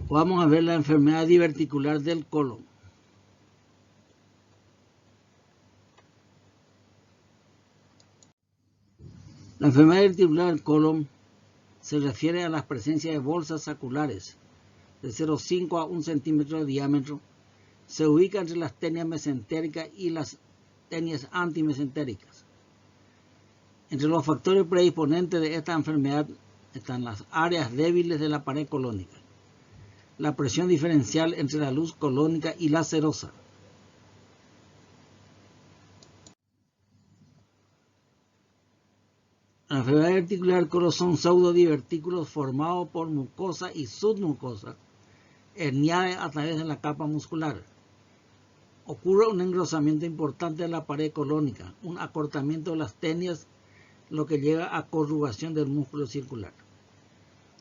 Vamos a ver la enfermedad diverticular del colon. La enfermedad diverticular del colon se refiere a la presencia de bolsas saculares de 0,5 a 1 centímetro de diámetro. Se ubica entre las tenias mesentéricas y las tenias antimesentéricas. Entre los factores predisponentes de esta enfermedad están las áreas débiles de la pared colónica, la presión diferencial entre la luz colónica y la serosa, la enfermedad diverticular del colon son pseudodivertículos formados por mucosa y submucosa herniada a través de la capa muscular. Ocurre un engrosamiento importante de la pared colónica, un acortamiento de las tenias, lo que lleva a corrugación del músculo circular.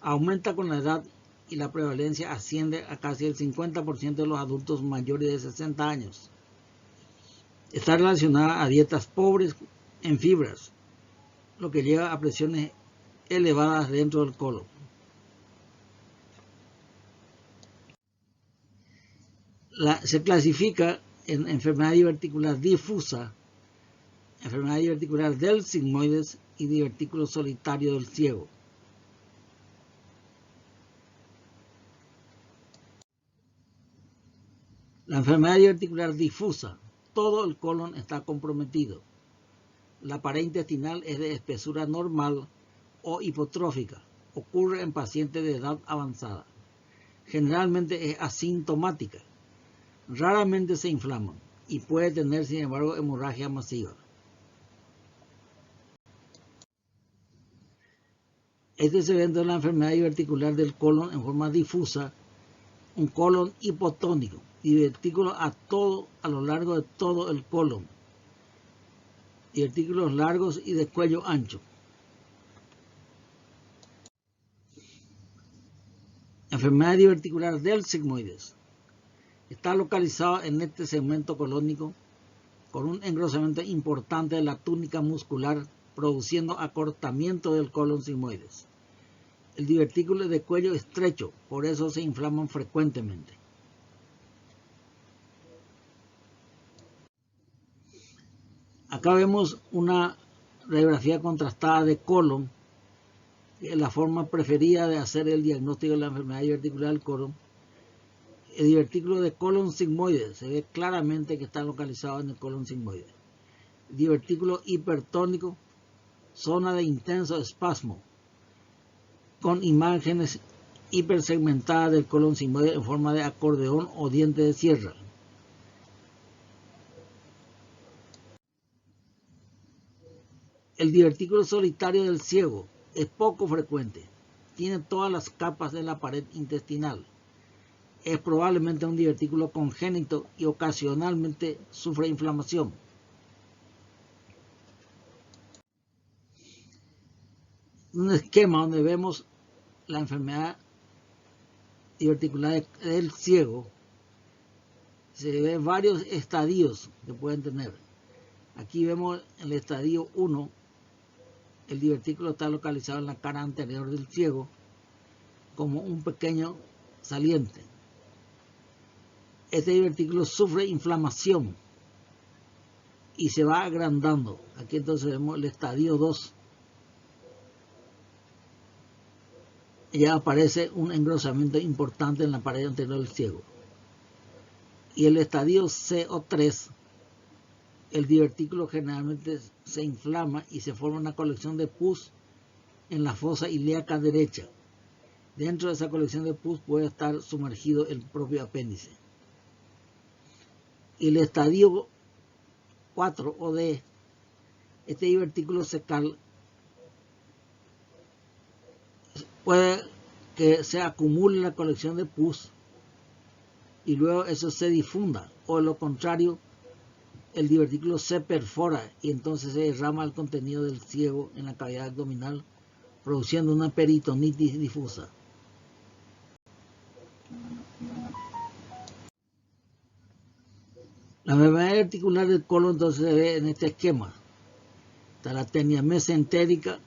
Aumenta con la edad y la prevalencia asciende a casi el 50% de los adultos mayores de 60 años. Está relacionada a dietas pobres en fibras, lo que lleva a presiones elevadas dentro del colon. Se clasifica en enfermedad diverticular difusa, enfermedad diverticular del sigmoides y divertículo solitario del ciego. La enfermedad diverticular difusa, todo el colon está comprometido. La pared intestinal es de espesura normal o hipotrófica. Ocurre en pacientes de edad avanzada. Generalmente es asintomática. Raramente se inflaman y puede tener, sin embargo, hemorragia masiva. Este es el evento de la enfermedad diverticular del colon en forma difusa, un colon hipotónico, divertículos a lo largo de todo el colon, divertículos largos y de cuello ancho. Enfermedad diverticular del sigmoides. Está localizado en este segmento colónico con un engrosamiento importante de la túnica muscular, produciendo acortamiento del colon sigmoides. El divertículo es de cuello estrecho, por eso se inflaman frecuentemente. Acá vemos una radiografía contrastada de colon, que es la forma preferida de hacer el diagnóstico de la enfermedad diverticular del colon. El divertículo de colon sigmoides se ve claramente que está localizado en el colon sigmoide. Divertículo hipertónico, zona de intenso espasmo, con imágenes hipersegmentadas del colon sigmoide en forma de acordeón o diente de sierra. El divertículo solitario del ciego es poco frecuente. Tiene todas las capas de la pared intestinal. Es probablemente un divertículo congénito y ocasionalmente sufre inflamación. Un esquema donde vemos la enfermedad diverticular del ciego, se ven varios estadios que pueden tener. Aquí vemos el estadio 1, el divertículo está localizado en la cara anterior del ciego como un pequeño saliente. Este divertículo sufre inflamación y se va agrandando. Aquí entonces vemos el estadio 2. Ya aparece un engrosamiento importante en la pared anterior del ciego. Y el estadio C o 3, el divertículo generalmente se inflama y se forma una colección de pus en la fosa ilíaca derecha. Dentro de esa colección de pus puede estar sumergido el propio apéndice. Y el estadio 4 o D, este divertículo secal puede que se acumule la colección de pus y luego eso se difunda, o de lo contrario, el divertículo se perfora y entonces se derrama el contenido del ciego en la cavidad abdominal, produciendo una peritonitis difusa. La enfermedad diverticular del colon entonces se ve en este esquema. Está la tenia mesentérica,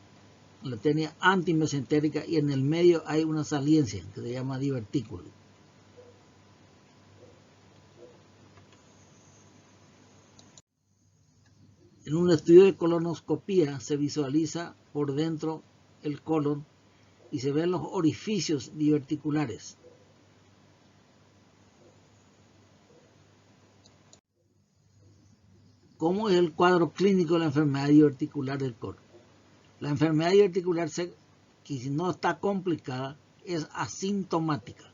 la tenia antimesentérica y en el medio hay una saliencia que se llama divertículo. En un estudio de colonoscopía se visualiza por dentro el colon y se ven los orificios diverticulares. ¿Cómo es el cuadro clínico de la enfermedad diverticular del colon? La enfermedad diverticular, que si no está complicada, es asintomática.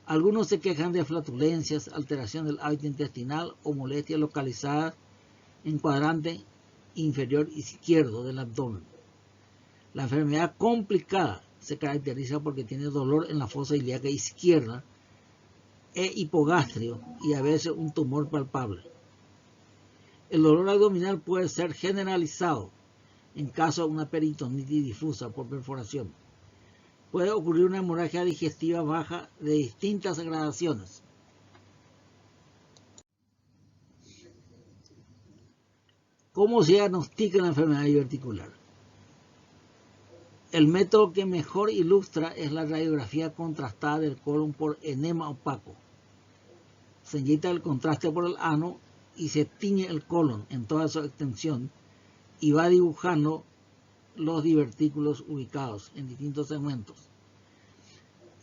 Algunos se quejan de flatulencias, alteración del hábito intestinal o molestias localizadas en cuadrante inferior izquierdo del abdomen. La enfermedad complicada se caracteriza porque tiene dolor en la fosa ilíaca izquierda e hipogastrio y a veces un tumor palpable. El dolor abdominal puede ser generalizado en caso de una peritonitis difusa por perforación. Puede ocurrir una hemorragia digestiva baja de distintas gradaciones. ¿Cómo se diagnostica la enfermedad diverticular? El método que mejor ilustra es la radiografía contrastada del colon por enema opaco. Se inyecta el contraste por el ano y se tiñe el colon en toda su extensión y va dibujando los divertículos ubicados en distintos segmentos.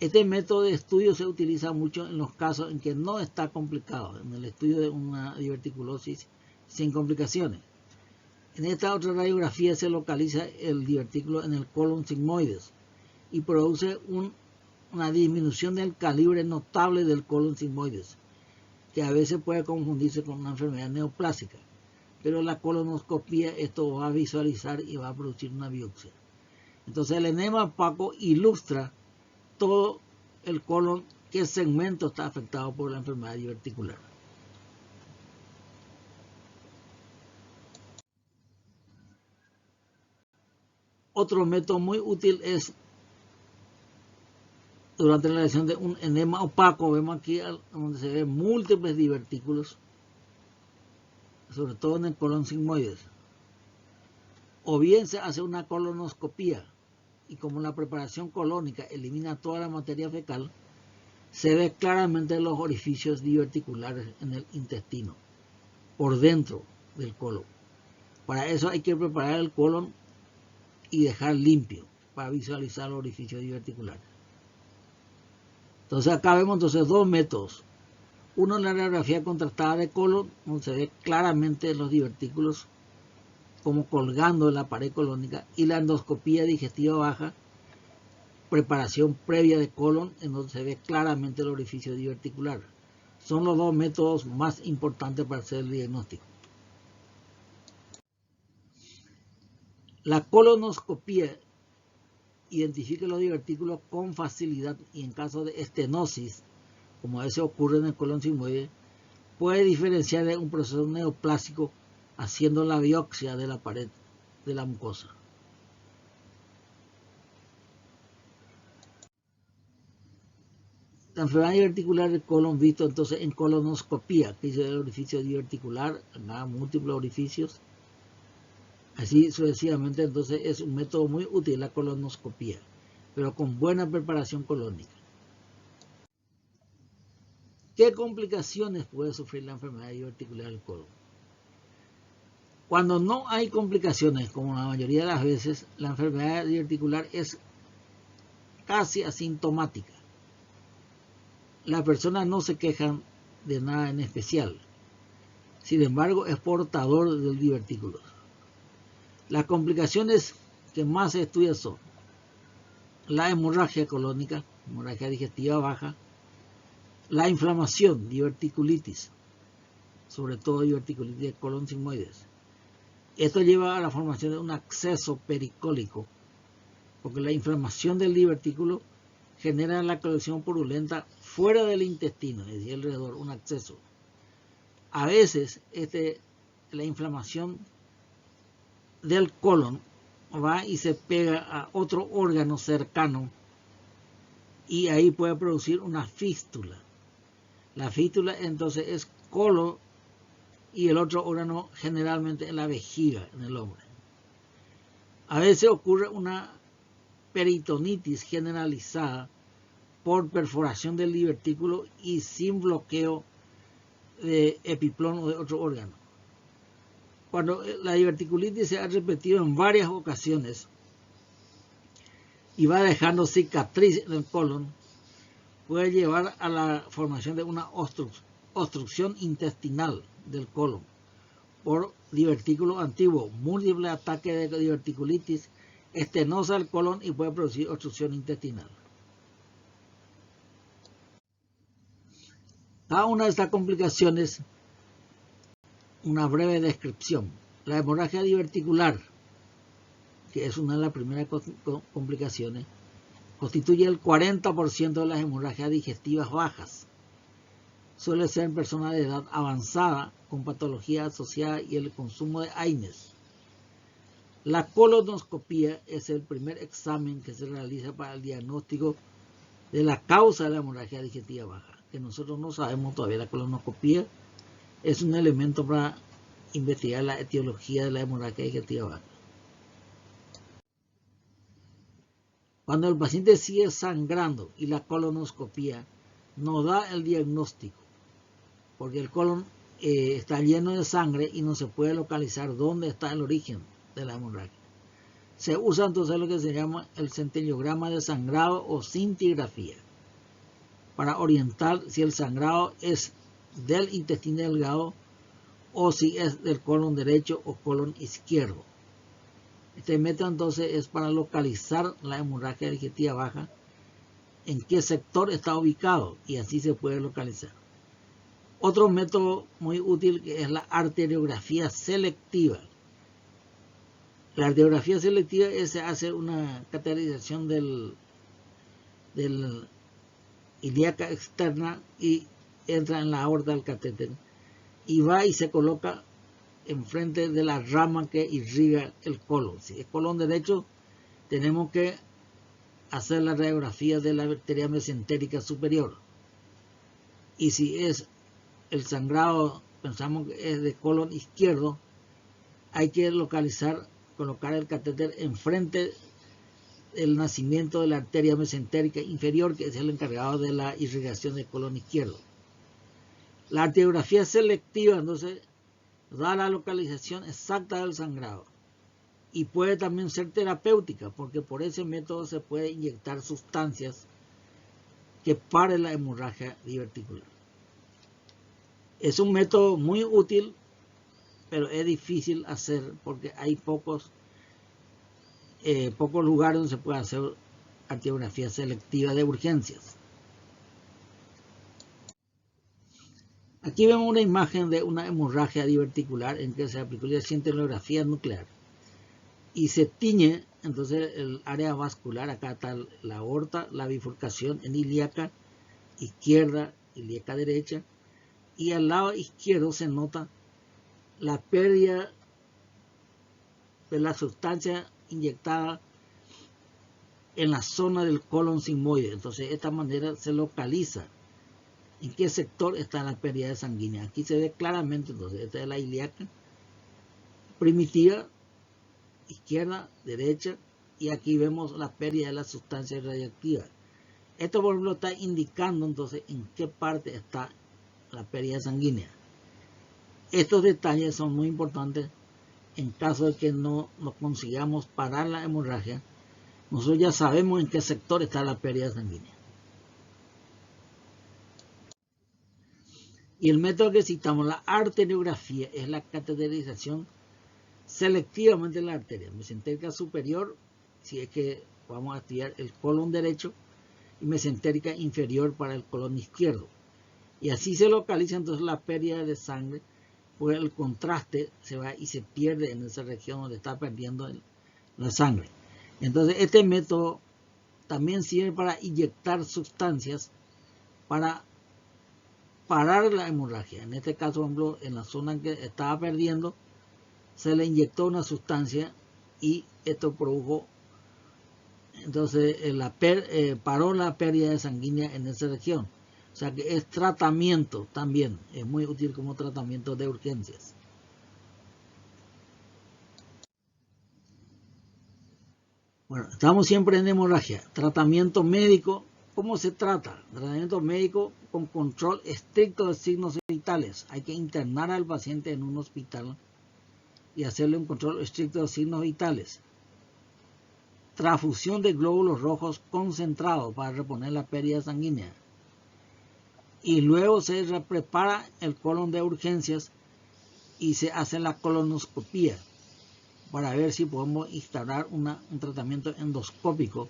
Este método de estudio se utiliza mucho en los casos en que no está complicado, en el estudio de una diverticulosis sin complicaciones. En esta otra radiografía se localiza el divertículo en el colon sigmoides y produce una disminución del calibre notable del colon sigmoides, que a veces puede confundirse con una enfermedad neoplásica, pero la colonoscopía esto va a visualizar y va a producir una biopsia. Entonces el enema opaco ilustra todo el colon, qué segmento está afectado por la enfermedad diverticular. Otro método muy útil es durante la realización de un enema opaco. Vemos aquí donde se ven múltiples divertículos, sobre todo en el colon sigmoides. O bien se hace una colonoscopía y como la preparación colónica elimina toda la materia fecal, se ve claramente los orificios diverticulares en el intestino, por dentro del colon. Para eso hay que preparar el colon y dejar limpio para visualizar los orificios diverticulares. Entonces acá vemos dos métodos. Uno es la radiografía contrastada de colon, donde se ve claramente los divertículos como colgando en la pared colónica, y la endoscopía digestiva baja, preparación previa de colon, en donde se ve claramente el orificio diverticular. Son los dos métodos más importantes para hacer el diagnóstico. La colonoscopía identifica los divertículos con facilidad y en caso de estenosis, como a veces ocurre en el colon sigmoide, puede diferenciar de un proceso neoplásico haciendo la biopsia de la pared de la mucosa. La enfermedad diverticular del colon visto entonces en colonoscopía, que dice el orificio diverticular, múltiples orificios. Así sucesivamente, entonces es un método muy útil la colonoscopía, pero con buena preparación colónica. ¿Qué complicaciones puede sufrir la enfermedad diverticular del colon? Cuando no hay complicaciones, como la mayoría de las veces, la enfermedad diverticular es casi asintomática. Las personas no se quejan de nada en especial. Sin embargo, es portador del divertículo. Las complicaciones que más se estudian son la hemorragia colónica, hemorragia digestiva baja, la inflamación, diverticulitis, sobre todo diverticulitis de colon sigmoides. Esto lleva a la formación de un acceso pericólico, porque la inflamación del divertículo genera la colección purulenta fuera del intestino, es decir, alrededor, un acceso. A veces la inflamación del colon va y se pega a otro órgano cercano y ahí puede producir una fístula. La fístula entonces es colon y el otro órgano generalmente en la vejiga, en el hombre. A veces ocurre una peritonitis generalizada por perforación del divertículo y sin bloqueo de epiplón o de otro órgano. Cuando la diverticulitis se ha repetido en varias ocasiones y va dejando cicatriz en el colon, puede llevar a la formación de una obstrucción intestinal del colon por divertículo antiguo, múltiples ataques de diverticulitis estenosa del colon y puede producir obstrucción intestinal. Cada una de estas complicaciones, una breve descripción. La hemorragia diverticular, que es una de las primeras complicaciones, constituye el 40% de las hemorragias digestivas bajas. Suele ser en personas de edad avanzada con patología asociada y el consumo de AINES. La colonoscopia es el primer examen que se realiza para el diagnóstico de la causa de la hemorragia digestiva baja, que nosotros no sabemos todavía. La colonoscopia es un elemento para investigar la etiología de la hemorragia digestiva baja. Cuando el paciente sigue sangrando y la colonoscopia no da el diagnóstico, porque el colon está lleno de sangre y no se puede localizar dónde está el origen de la hemorragia. Se usa entonces lo que se llama el centellograma de sangrado o cintigrafía para orientar si el sangrado es del intestino delgado o si es del colon derecho o colon izquierdo. Este método entonces es para localizar la hemorragia digestiva baja, en qué sector está ubicado, y así se puede localizar. Otro método muy útil que es la arteriografía selectiva. La arteriografía selectiva se hace una cateterización del ilíaca externa y entra en la aorta del catéter y va y se coloca enfrente de la rama que irriga el colon. Si es colon derecho, tenemos que hacer la radiografía de la arteria mesentérica superior. Y si es el sangrado, pensamos que es de colon izquierdo, hay que colocar el catéter enfrente del nacimiento de la arteria mesentérica inferior, que es el encargado de la irrigación del colon izquierdo. La arteriografía selectiva, entonces, da la localización exacta del sangrado y puede también ser terapéutica, porque por ese método se puede inyectar sustancias que paren la hemorragia diverticular. Es un método muy útil, pero es difícil hacer porque hay pocos lugares donde se puede hacer arteriografía selectiva de urgencias. Aquí vemos una imagen de una hemorragia diverticular en que se aplicó la cintilografía nuclear y se tiñe entonces el área vascular. Acá está la aorta, la bifurcación en ilíaca izquierda, ilíaca derecha, y al lado izquierdo se nota la pérdida de la sustancia inyectada en la zona del colon sigmoide. Entonces de esta manera se localiza en qué sector está la pérdida sanguínea. Aquí se ve claramente, entonces, esta es la ilíaca primitiva, izquierda, derecha, y aquí vemos la pérdida de la sustancia radiactiva. Esto, por ejemplo, está indicando entonces en qué parte está la pérdida sanguínea. Estos detalles son muy importantes en caso de que no consigamos parar la hemorragia. Nosotros ya sabemos en qué sector está la pérdida sanguínea. Y el método que citamos, la arteriografía, es la cateterización selectivamente de la arteria mesentérica superior, si es que vamos a estudiar el colon derecho, y mesentérica inferior para el colon izquierdo. Y así se localiza entonces la pérdida de sangre, pues el contraste se va y se pierde en esa región donde está perdiendo la sangre. Entonces este método también sirve para inyectar sustancias para parar la hemorragia. En este caso, por ejemplo, en la zona en que estaba perdiendo, se le inyectó una sustancia y esto produjo, entonces paró la pérdida sanguínea en esa región. O sea que es tratamiento también, es muy útil como tratamiento de urgencias. Bueno, estamos siempre en hemorragia. Tratamiento médico. ¿Cómo se trata? Tratamiento médico con control estricto de signos vitales. Hay que internar al paciente en un hospital y hacerle un control estricto de signos vitales. Transfusión de glóbulos rojos concentrados para reponer la pérdida sanguínea. Y luego se prepara el colon de urgencias y se hace la colonoscopía para ver si podemos instaurar un tratamiento endoscópico,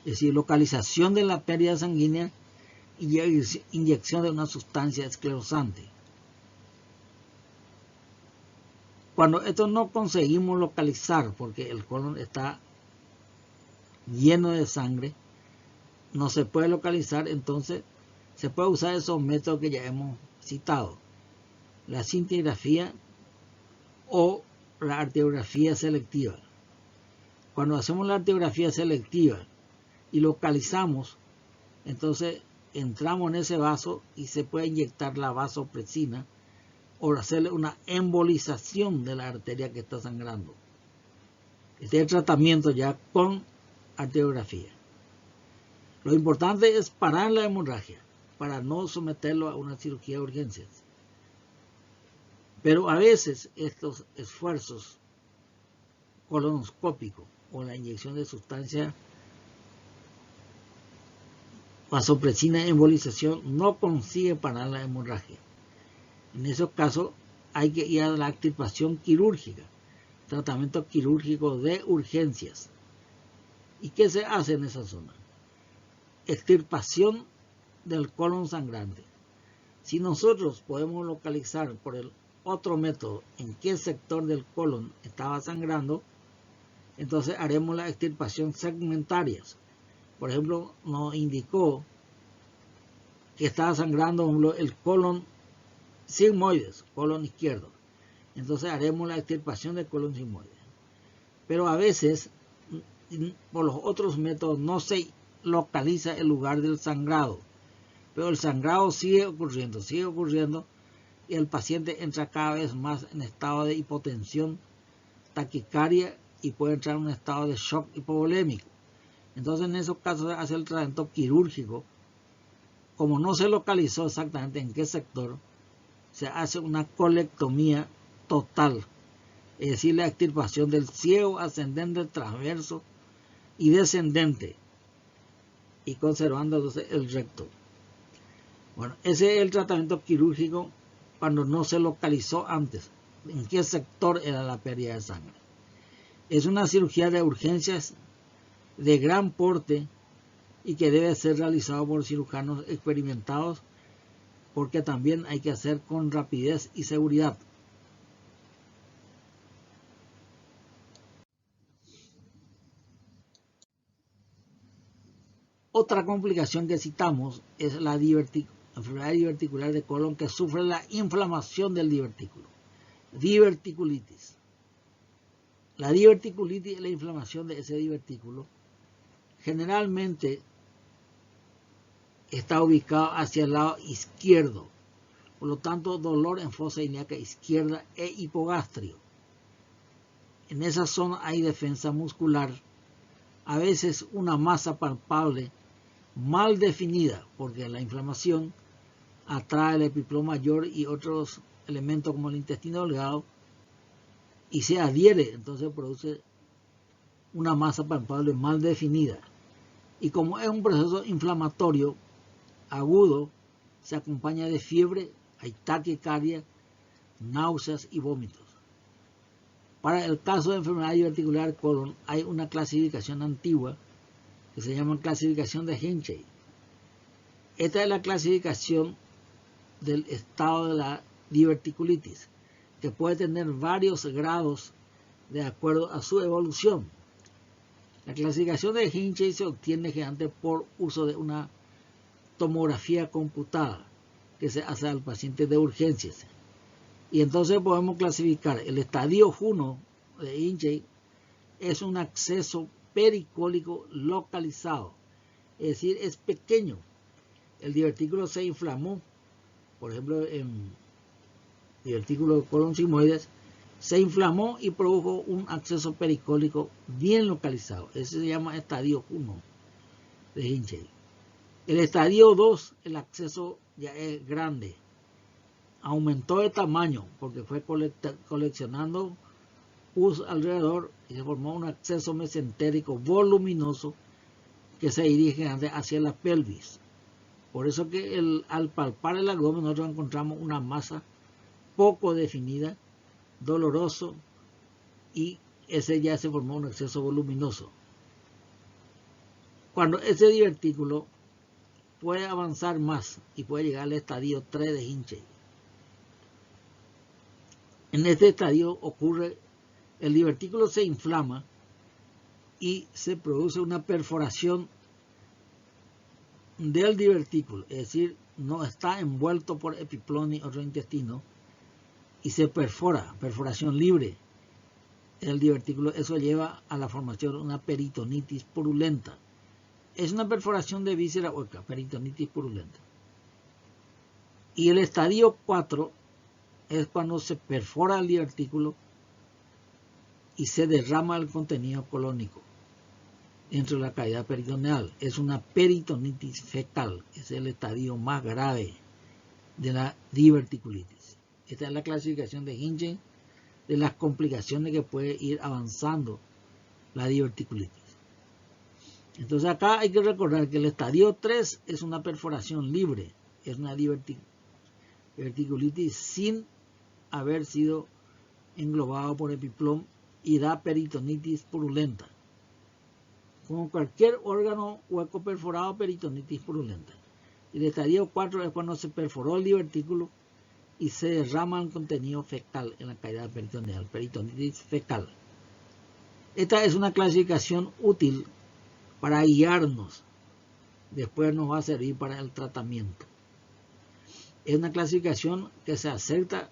es decir, localización de la pérdida sanguínea y inyección de una sustancia esclerosante. Cuando esto no conseguimos localizar porque el colon está lleno de sangre, no se puede localizar, entonces se puede usar esos métodos que ya hemos citado, la cintigrafía o la arteriografía selectiva. Cuando hacemos la arteriografía selectiva y localizamos, entonces entramos en ese vaso y se puede inyectar la vasopresina o hacerle una embolización de la arteria que está sangrando. Este es el tratamiento ya con arteriografía. Lo importante es parar la hemorragia para no someterlo a una cirugía de urgencias. Pero a veces estos esfuerzos colonoscópicos o la inyección de sustancia vasopresina embolización no consigue parar la hemorragia. En esos casos hay que ir a la extirpación quirúrgica, tratamiento quirúrgico de urgencias. ¿Y qué se hace en esa zona? Extirpación del colon sangrante. Si nosotros podemos localizar por el otro método en qué sector del colon estaba sangrando, entonces haremos la extirpación segmentaria. Por ejemplo, nos indicó que estaba sangrando el colon sigmoides, colon izquierdo. Entonces haremos la extirpación del colon sigmoide. Pero a veces, por los otros métodos, no se localiza el lugar del sangrado. Pero el sangrado sigue ocurriendo, y el paciente entra cada vez más en estado de hipotensión, taquicardia y puede entrar en un estado de shock hipovolémico. Entonces en esos casos se hace el tratamiento quirúrgico. Como no se localizó exactamente en qué sector, se hace una colectomía total, es decir, la extirpación del ciego ascendente, transverso y descendente, y conservando entonces el recto. Bueno, ese es el tratamiento quirúrgico cuando no se localizó antes en qué sector era la pérdida de sangre. Es una cirugía de urgencias de gran porte y que debe ser realizado por cirujanos experimentados, porque también hay que hacer con rapidez y seguridad. Otra complicación que citamos es la enfermedad diverticular de colon que sufre la inflamación del divertículo, diverticulitis. La diverticulitis es la inflamación de ese divertículo. Generalmente está ubicado hacia el lado izquierdo, por lo tanto dolor en fosa ilíaca izquierda e hipogastrio. En esa zona hay defensa muscular, a veces una masa palpable mal definida, porque la inflamación atrae el epiplo mayor y otros elementos como el intestino delgado y se adhiere, entonces produce una masa palpable mal definida. Y como es un proceso inflamatorio agudo, se acompaña de fiebre, hay taquicardia, náuseas y vómitos. Para el caso de enfermedad diverticular colon hay una clasificación antigua que se llama clasificación de Hinchey. Esta es la clasificación del estado de la diverticulitis, que puede tener varios grados de acuerdo a su evolución. La clasificación de Hinchey se obtiene generalmente por uso de una tomografía computada que se hace al paciente de urgencias. Y entonces podemos clasificar el estadio 1 de Hinchey, es un acceso pericólico localizado, es decir, es pequeño. El divertículo se inflamó, por ejemplo, en divertículo colon sigmoides, se inflamó y produjo un acceso pericólico bien localizado. Ese se llama estadio 1 de Hinchey. El estadio 2, el acceso ya es grande, aumentó de tamaño porque fue coleccionando pus alrededor y se formó un acceso mesentérico voluminoso que se dirige hacia la pelvis. Por eso que al palpar el abdomen nosotros encontramos una masa poco definida, doloroso, y ese ya se formó un acceso voluminoso. Cuando ese divertículo puede avanzar más y puede llegar al estadio 3 de Hinchey. En este estadio ocurre, el divertículo se inflama y se produce una perforación del divertículo, es decir, no está envuelto por epiplón ni otro intestino, y se perforación libre el divertículo. Eso lleva a la formación de una peritonitis purulenta. Es una perforación de víscera hueca, peritonitis purulenta. Y el estadio 4 es cuando se perfora el divertículo y se derrama el contenido colónico dentro de la cavidad peritoneal. Es una peritonitis fecal, es el estadio más grave de la diverticulitis. Esta es la clasificación de Hinchey de las complicaciones que puede ir avanzando la diverticulitis. Entonces acá hay que recordar que el estadio 3 es una perforación libre, es una diverticulitis sin haber sido englobado por epiplom y da peritonitis purulenta. Como cualquier órgano hueco perforado, peritonitis purulenta. El estadio 4 es cuando se perforó el divertículo y se derrama el contenido fecal en la cavidad peritoneal, peritonitis fecal. Esta es una clasificación útil para guiarnos. Después nos va a servir para el tratamiento. Es una clasificación que se acepta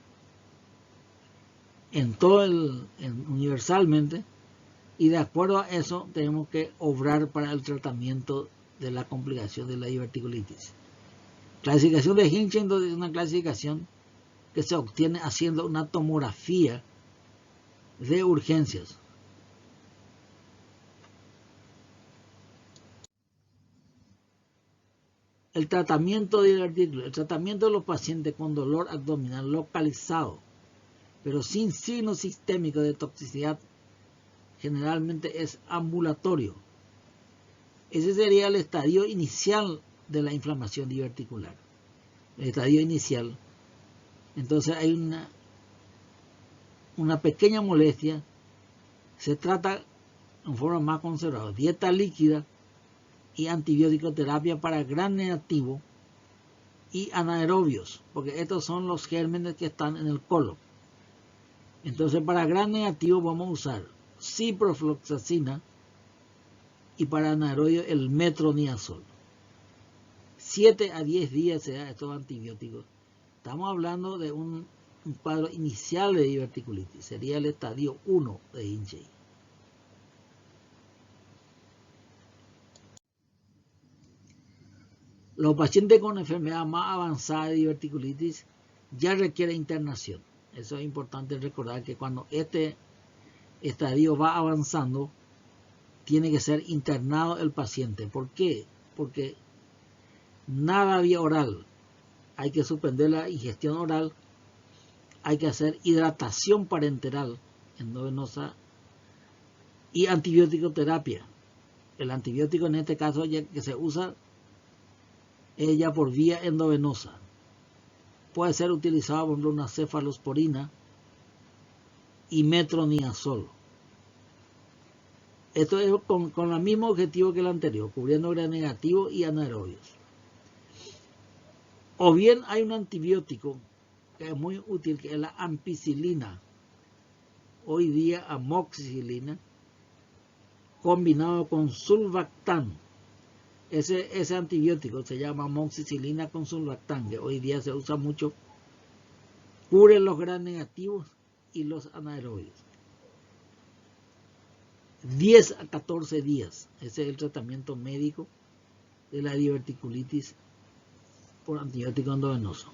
en todo universalmente, y de acuerdo a eso tenemos que obrar para el tratamiento de la complicación de la diverticulitis. Clasificación de Hinchey es una clasificación que se obtiene haciendo una tomografía de urgencias. El tratamiento de divertículo. El tratamiento de los pacientes con dolor abdominal localizado, pero sin signos sistémicos de toxicidad, generalmente es ambulatorio. Ese sería el estadio inicial de la inflamación diverticular. El estadio inicial. Entonces hay una pequeña molestia. Se trata en forma más conservadora. Dieta líquida y antibiótico terapia para gran negativo y anaerobios, porque estos son los gérmenes que están en el colon. Entonces para gran negativo vamos a usar ciprofloxacina y para anaerobio el metronidazol. 7 a 10 días se da estos antibióticos. Estamos hablando de un cuadro inicial de diverticulitis. Sería el estadio 1 de Hinchey. Los pacientes con enfermedad más avanzada de diverticulitis ya requieren internación. Eso es importante recordar, que cuando este estadio va avanzando, tiene que ser internado el paciente. ¿Por qué? Porque nada vía oral. Hay que suspender la ingestión oral. Hay que hacer hidratación parenteral endovenosa y antibiótico terapia. El antibiótico en este caso que se usa ella por vía endovenosa. Puede ser utilizado por ejemplo una cefalosporina y metronidazol. Esto es con el mismo objetivo que el anterior, cubriendo gram negativo y anaerobios. O bien hay un antibiótico que es muy útil, que es la ampicilina, hoy día amoxicilina, combinado con sulbactam. Ese antibiótico se llama amoxicilina con sulbactam, que hoy día se usa mucho, cubre los gram negativos y los anaerobios. 10 a 14 días, ese es el tratamiento médico de la diverticulitis por antibiótico endovenoso.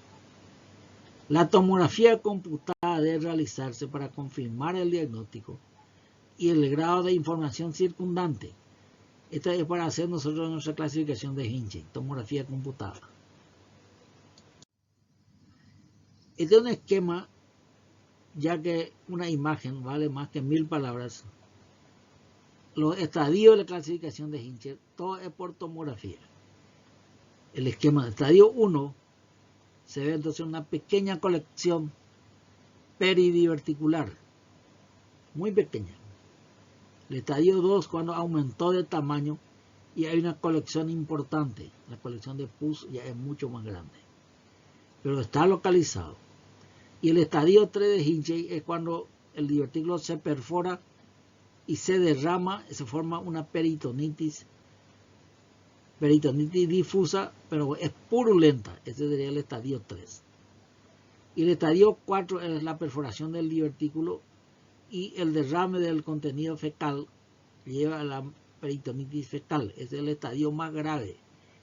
La tomografía computada debe realizarse para confirmar el diagnóstico y el grado de información circundante. Esto es para hacer nosotros nuestra clasificación de Hinchey, tomografía computada. Este es un esquema ya que una imagen vale más que 1000 palabras. Los estadios de la clasificación de Hinchey, todo es por tomografía. El esquema de estadio 1 se ve entonces una pequeña colección peridiverticular, muy pequeña. El estadio 2 cuando aumentó de tamaño y hay una colección importante, la colección de pus ya es mucho más grande, pero está localizado. Y el estadio 3 de Hinchey es cuando el divertículo se perfora y se derrama, se forma una peritonitis difusa, pero es purulenta. Ese sería el estadio 3. Y el estadio 4 es la perforación del divertículo y el derrame del contenido fecal lleva a la peritonitis fecal. Ese es el estadio más grave,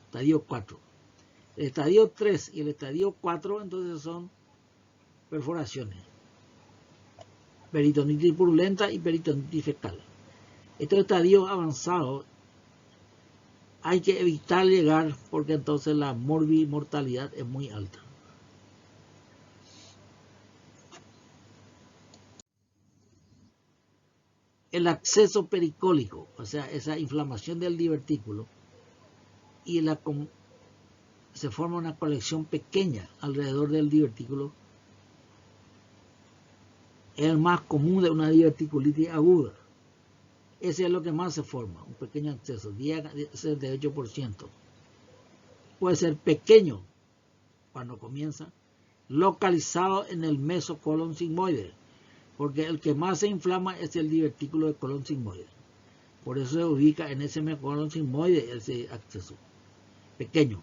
estadio 4. El estadio 3 y el estadio 4 entonces son perforaciones, peritonitis purulenta y peritonitis fecal. Estos estadios avanzados hay que evitar llegar porque entonces la mortalidad es muy alta. El acceso pericólico, o sea, esa inflamación del divertículo, y se forma una colección pequeña alrededor del divertículo, es el más común de una diverticulitis aguda. Ese es lo que más se forma, un pequeño acceso, 10-68%. Puede ser pequeño cuando comienza, localizado en el mesocolon sigmoide, porque el que más se inflama es el divertículo de colon sigmoide. Por eso se ubica en ese mesocolon sigmoide ese acceso pequeño.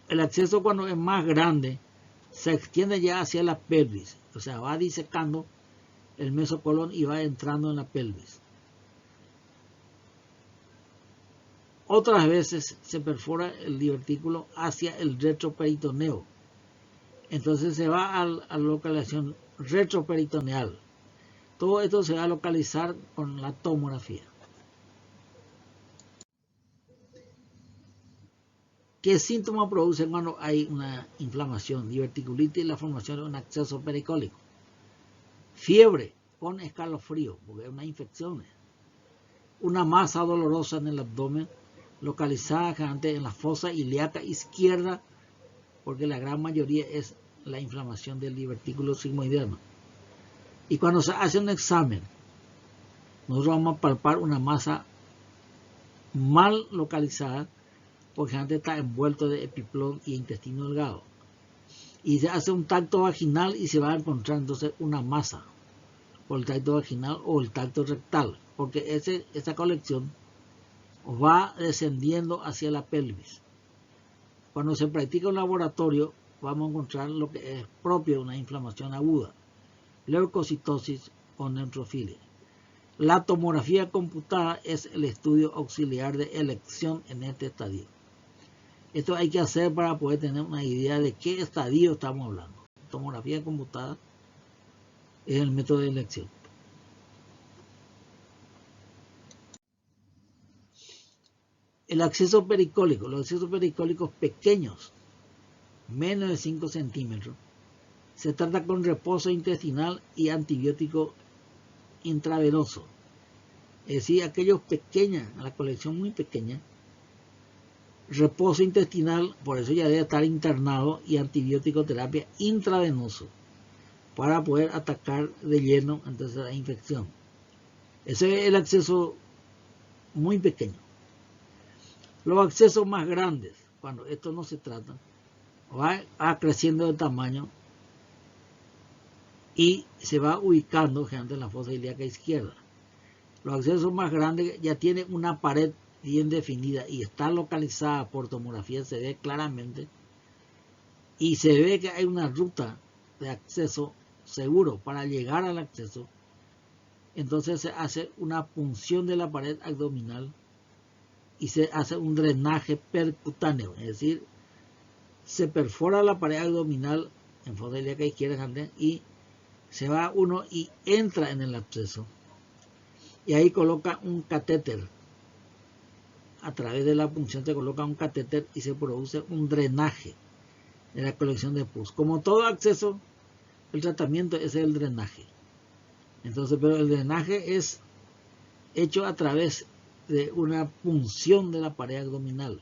El acceso cuando es más grande se extiende ya hacia la pelvis, o sea, va disecando el mesocolon y va entrando en la pelvis. Otras veces se perfora el divertículo hacia el retroperitoneo. Entonces se va a la localización retroperitoneal. Todo esto se va a localizar con la tomografía. ¿Qué síntomas producen cuando hay una inflamación, diverticulitis y la formación de un acceso pericólico? Fiebre con escalofrío, porque es una infección. Una masa dolorosa en el abdomen, localizada en la fosa ilíaca izquierda, porque la gran mayoría es la inflamación del divertículo sigmoidiano. Y cuando se hace un examen, nosotros vamos a palpar una masa mal localizada, porque antes está envuelto de epiplón y intestino delgado. Y se hace un tacto vaginal y se va a encontrar entonces una masa, por el tacto vaginal o el tacto rectal, porque esa colección va descendiendo hacia la pelvis. Cuando se practica un laboratorio, vamos a encontrar lo que es propio de una inflamación aguda, leucocitosis o neutrofilia. La tomografía computada es el estudio auxiliar de elección en este estadio. Esto hay que hacer para poder tener una idea de qué estadio estamos hablando. Tomografía computada es el método de elección. El acceso pericólico, los accesos pericólicos pequeños, menos de 5 centímetros, se trata con reposo intestinal y antibiótico intravenoso. Es decir, aquellos pequeños, la colección muy pequeña, reposo intestinal, por eso ya debe estar internado, y antibiótico terapia intravenoso, para poder atacar de lleno entonces la infección. Ese es el acceso muy pequeño. Los accesos más grandes, cuando esto no se trata, va creciendo de tamaño y se va ubicando generalmente en la fosa ilíaca izquierda. Los accesos más grandes ya tienen una pared bien definida y está localizada por tomografía, se ve claramente, y se ve que hay una ruta de acceso seguro para llegar al acceso. Entonces se hace una punción de la pared abdominal y se hace un drenaje percutáneo, es decir, se perfora la pared abdominal en fosa ilíaca izquierda y se va uno y entra en el absceso. Y ahí coloca un catéter. A través de la punción se coloca un catéter y se produce un drenaje de la colección de pus. Como todo acceso, el tratamiento es el drenaje. Entonces, pero el drenaje es hecho a través de una punción de la pared abdominal.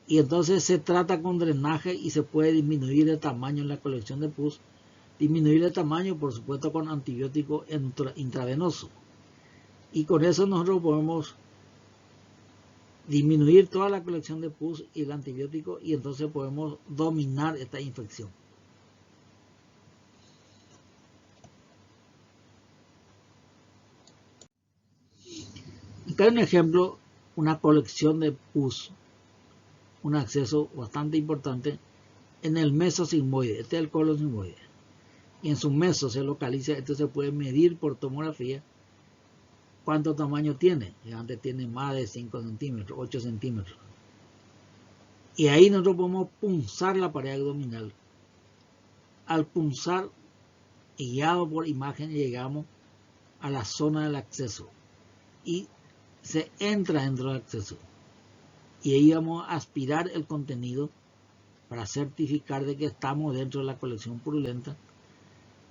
Y entonces se trata con drenaje y se puede disminuir el tamaño en la colección de pus. Disminuir el tamaño, por supuesto, con antibiótico intravenoso. Y con eso nosotros podemos disminuir toda la colección de pus y el antibiótico, y entonces podemos dominar esta infección. Acá hay un ejemplo, una colección de pus, un acceso bastante importante en el mesosigmoide. Este es el colon sigmoide. Y en su meso se localiza, esto se puede medir por tomografía cuánto tamaño tiene. Antes tiene más de 5 centímetros, 8 centímetros. Y ahí nosotros podemos punzar la pared abdominal. Al punzar, guiado por imagen, llegamos a la zona del acceso. Y se entra dentro del acceso. Y ahí vamos a aspirar el contenido para certificar de que estamos dentro de la colección purulenta.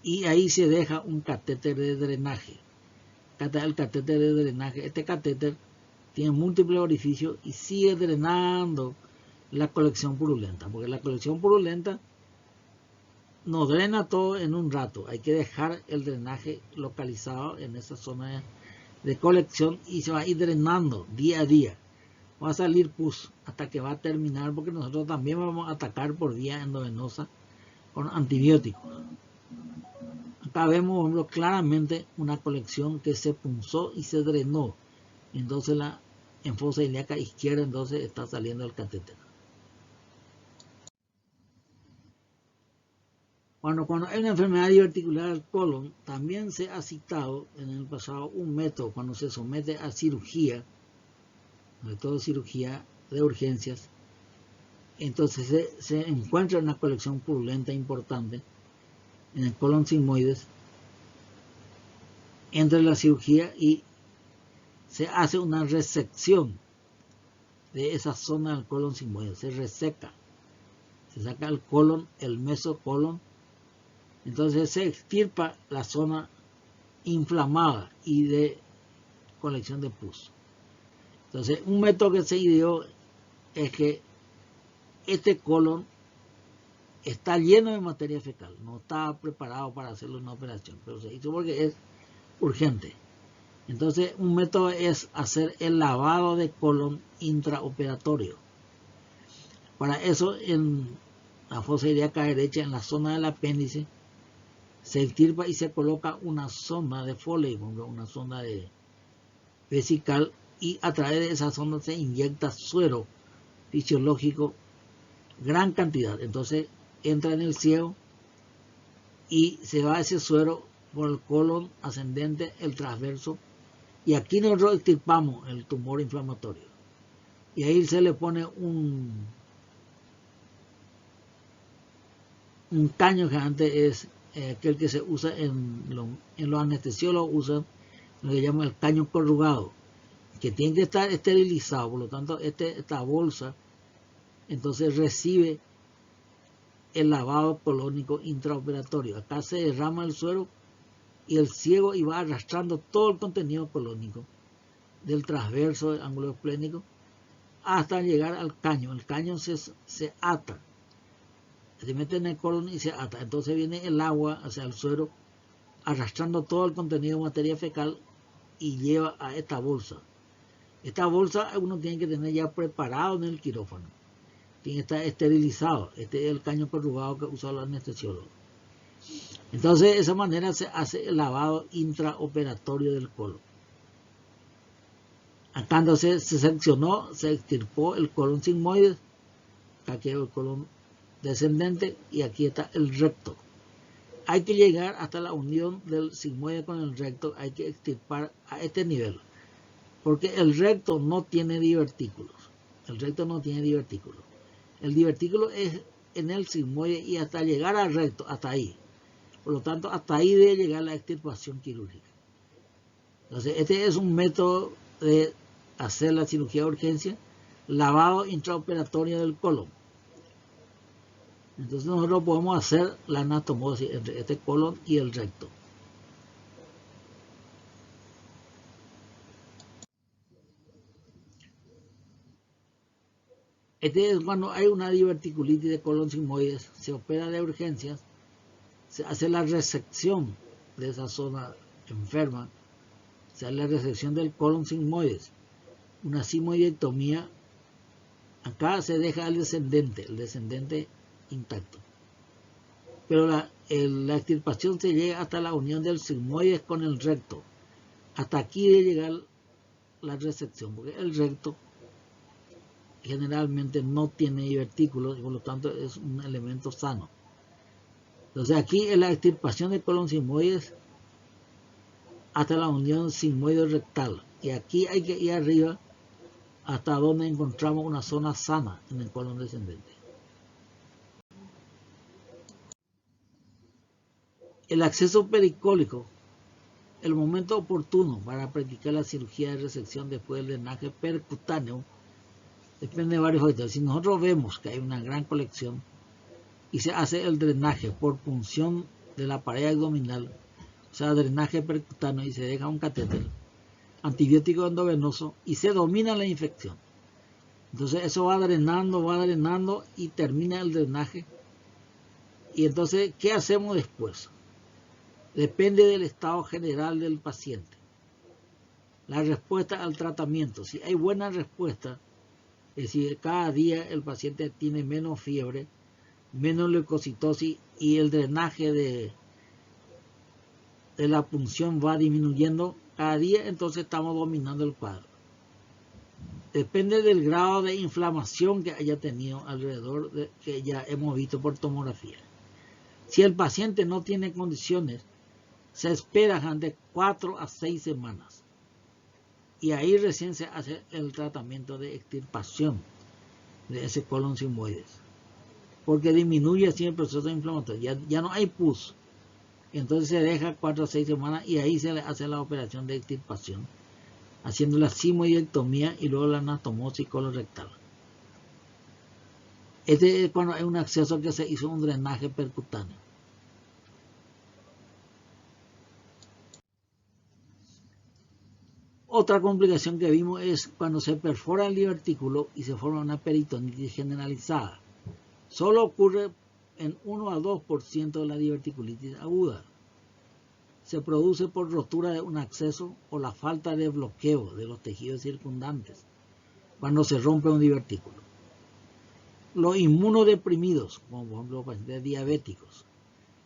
Y ahí se deja un catéter de drenaje. El catéter de drenaje, este catéter tiene múltiples orificios y sigue drenando la colección purulenta, porque la colección purulenta no drena todo en un rato. Hay que dejar el drenaje localizado en esa zona de colección y se va a ir drenando día a día. Va a salir pus hasta que va a terminar, porque nosotros también vamos a atacar por vía endovenosa con antibióticos. Acá vemos claramente una colección que se punzó y se drenó. Entonces en fosa ilíaca izquierda entonces está saliendo el catéter. Cuando hay una enfermedad diverticular del colon, también se ha citado en el pasado un método cuando se somete a cirugía, sobre todo cirugía de urgencias. Entonces se encuentra una colección purulenta importante en el colon sigmoides entre la cirugía y se hace una resección de esa zona del colon sigmoide, se reseca, se saca el colon, el mesocolon, entonces se extirpa la zona inflamada y de colección de pus. Entonces un método que se ideó es que este colon está lleno de materia fecal, no está preparado para hacerle una operación, pero se hizo porque es urgente. Entonces un método es hacer el lavado de colon intraoperatorio. Para eso en la fosa ilíaca derecha, en la zona del apéndice, se extirpa y se coloca una sonda de Foley, una sonda de vesical, y a través de esa sonda se inyecta suero fisiológico, gran cantidad. Entonces entra en el ciego y se va ese suero por el colon ascendente, el transverso, y aquí nosotros extirpamos el tumor inflamatorio. Y ahí se le pone un caño que antes es aquel que se usa en los anestesiólogos, usan lo que llaman el caño corrugado, que tiene que estar esterilizado. Por lo tanto, esta bolsa entonces recibe el lavado colónico intraoperatorio. Acá se derrama el suero y el ciego y va arrastrando todo el contenido colónico del transverso del ángulo esplénico hasta llegar al caño. El caño se ata, se mete en el colon y se ata. Entonces viene el agua hacia el suero arrastrando todo el contenido de materia fecal y lleva a esta bolsa. Esta bolsa uno tiene que tener ya preparado en el quirófano, tiene que estar esterilizado. Este es el caño corrugado que usa el anestesiólogo. Entonces de esa manera se hace el lavado intraoperatorio del colon. Acá entonces se seccionó, se extirpó el colon sigmoide, acá quedó el colon descendente y aquí está el recto. Hay que llegar hasta la unión del sigmoide con el recto, hay que extirpar a este nivel, porque el recto no tiene divertículos. El recto no tiene divertículos. El divertículo es en el sigmoide y hasta llegar al recto, hasta ahí. Por lo tanto, hasta ahí debe llegar la extirpación quirúrgica. Entonces, este es un método de hacer la cirugía de urgencia, lavado intraoperatorio del colon. Entonces nosotros podemos hacer la anastomosis entre este colon y el recto. Este es cuando hay una diverticulitis de colon sigmoides, se opera de urgencias, se hace la resección de esa zona enferma, se hace la resección del colon sigmoides, una sigmoidectomía. Acá se deja el descendente intacto. Pero la extirpación se llega hasta la unión del sigmoides con el recto. Hasta aquí debe llegar la resección, porque el recto generalmente no tiene divertículos y por lo tanto es un elemento sano. Entonces aquí es la extirpación del colon sigmoides hasta la unión sigmoide rectal. Y aquí hay que ir arriba hasta donde encontramos una zona sana en el colon descendente. El acceso pericólico, el momento oportuno para practicar la cirugía de resección después del drenaje percutáneo, depende de varios factores. Si nosotros vemos que hay una gran colección y se hace el drenaje por punción de la pared abdominal, o sea, drenaje percutáneo, y se deja un catéter, antibiótico endovenoso, y se domina la infección. Entonces eso va drenando y termina el drenaje. Y entonces, ¿qué hacemos después? Depende del estado general del paciente. La respuesta al tratamiento. Si hay buena respuesta, es decir, cada día el paciente tiene menos fiebre, menos leucocitosis y el drenaje de la punción va disminuyendo cada día, entonces estamos dominando el cuadro. Depende del grado de inflamación que haya tenido alrededor, que ya hemos visto por tomografía. Si el paciente no tiene condiciones, se espera de 4 a 6 semanas. Y ahí recién se hace el tratamiento de extirpación de ese colon sigmoides. Porque disminuye así el proceso inflamatorio. Ya no hay pus. Entonces se deja 4 a 6 semanas y ahí se le hace la operación de extirpación, haciendo la sigmoidectomía y luego la anastomosis colorectal. Este es cuando hay un acceso que se hizo un drenaje percutáneo. Otra complicación que vimos es cuando se perfora el divertículo y se forma una peritonitis generalizada. Solo ocurre en 1 a 2% de la diverticulitis aguda. Se produce por rotura de un acceso o la falta de bloqueo de los tejidos circundantes cuando se rompe un divertículo. Los inmunodeprimidos, como por ejemplo los pacientes diabéticos,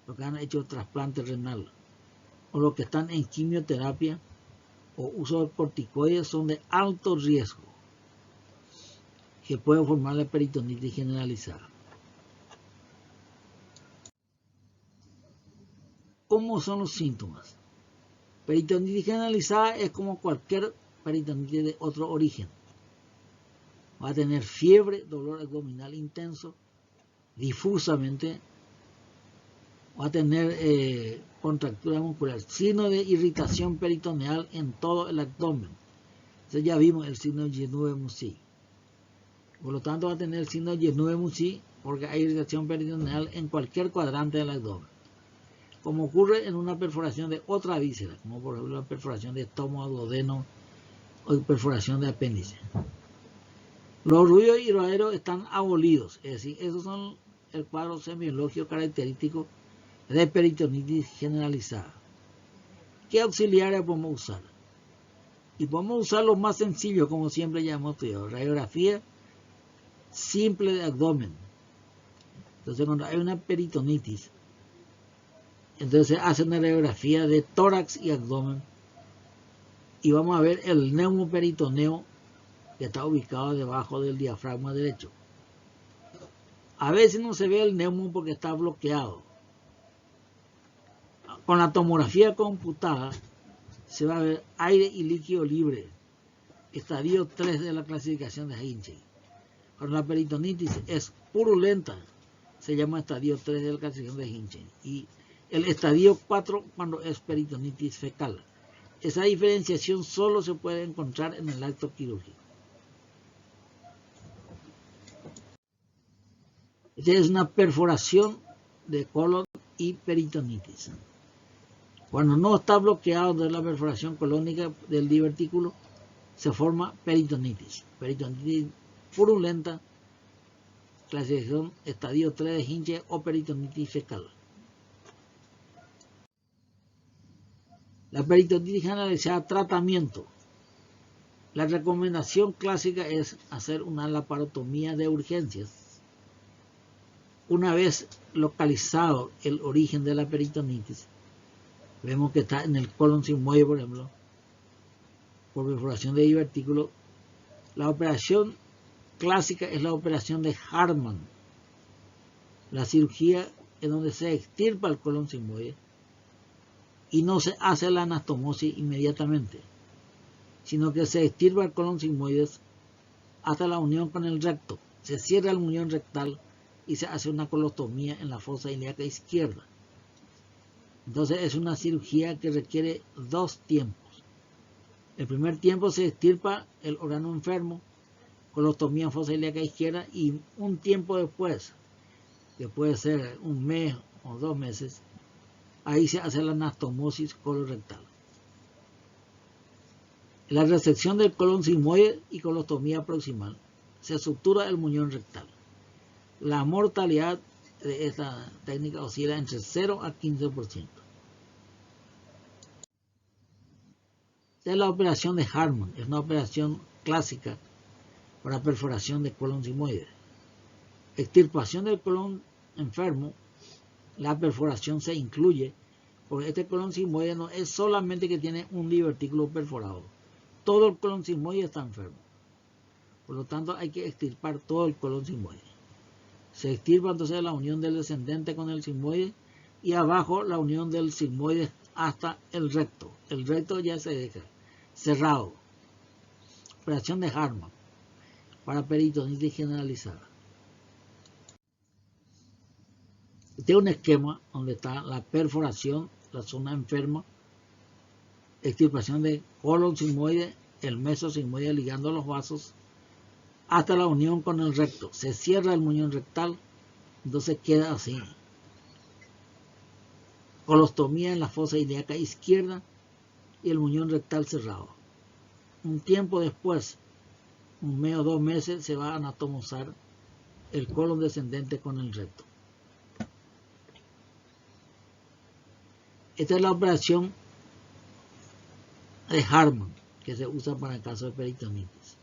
los que han hecho trasplante renal o los que están en quimioterapia o uso de corticoides, son de alto riesgo que pueden formar la peritonitis generalizada. ¿Cómo son los síntomas? Peritonitis generalizada es como cualquier peritonitis de otro origen. Va a tener fiebre, dolor abdominal intenso, difusamente, va a tener contractura muscular, signo de irritación peritoneal en todo el abdomen. Entonces ya vimos el signo de Genouve-Musi. Por lo tanto va a tener el signo de Genouve-Musi porque hay irritación peritoneal en cualquier cuadrante del abdomen. Como ocurre en una perforación de otra víscera, como por ejemplo la perforación de estómago, duodeno o perforación de apéndice. Los ruidos hidroaéreos están abolidos, es decir, esos son el cuadro semiológico característico de peritonitis generalizada. ¿Qué auxiliares podemos usar? Y podemos usar los más sencillos, como siempre ya hemos estudiado. Radiografía simple de abdomen. Entonces cuando hay una peritonitis, entonces hacen una radiografía de tórax y abdomen y vamos a ver el neumoperitoneo que está ubicado debajo del diafragma derecho. A veces no se ve el neumo porque está bloqueado. Con la tomografía computada se va a ver aire y líquido libre, estadio 3 de la clasificación de Hinchey. Cuando la peritonitis es purulenta, se llama estadio 3 de la clasificación de Hinchey. Y el estadio 4 cuando es peritonitis fecal. Esa diferenciación solo se puede encontrar en el acto quirúrgico. Esta es una perforación de colon y peritonitis. Cuando no está bloqueado de la perforación colónica del divertículo, se forma peritonitis. Peritonitis purulenta, clasificación estadio 3 de Hinche o peritonitis fecal. La peritonitis generalizada, tratamiento. La recomendación clásica es hacer una laparotomía de urgencias. Una vez localizado el origen de la peritonitis, vemos que está en el colon sigmoide, por ejemplo, por perforación de divertículo. La operación clásica es la operación de Hartmann. La cirugía en donde se extirpa el colon sigmoide y no se hace la anastomosis inmediatamente, sino que se extirpa el colon sigmoide hasta la unión con el recto. Se cierra la unión rectal y se hace una colostomía en la fosa ilíaca izquierda. Entonces es una cirugía que requiere 2 tiempos. El primer tiempo se extirpa el órgano enfermo, colostomía en fosa ilíaca izquierda, y un tiempo después, que puede ser un mes o 2 meses, ahí se hace la anastomosis colorectal. En la resección del colon sigmoide y colostomía proximal se sutura el muñón rectal. La mortalidad de esta técnica oscila entre 0 a 15%. Es la operación de Hartmann, es una operación clásica para perforación de colon sigmoide. Extirpación del colon enfermo, la perforación se incluye, porque este colon sigmoide no es solamente que tiene un divertículo perforado, todo el colon sigmoide está enfermo. Por lo tanto, hay que extirpar todo el colon sigmoide. Se extirpa entonces la unión del descendente con el sigmoide y abajo la unión del sigmoide hasta el recto. El recto ya se deja cerrado. Operación de Hartmann para peritonitis generalizada. Este es un esquema donde está la perforación, la zona enferma, extirpación de colon sigmoide, el mesosigmoide ligando los vasos hasta la unión con el recto. Se cierra el muñón rectal, entonces queda así. Colostomía en la fosa ilíaca izquierda y el muñón rectal cerrado. Un tiempo después, un mes o 2 meses, se va a anatomizar el colon descendente con el recto. Esta es la operación de Hartmann que se usa para el caso de peritonitis.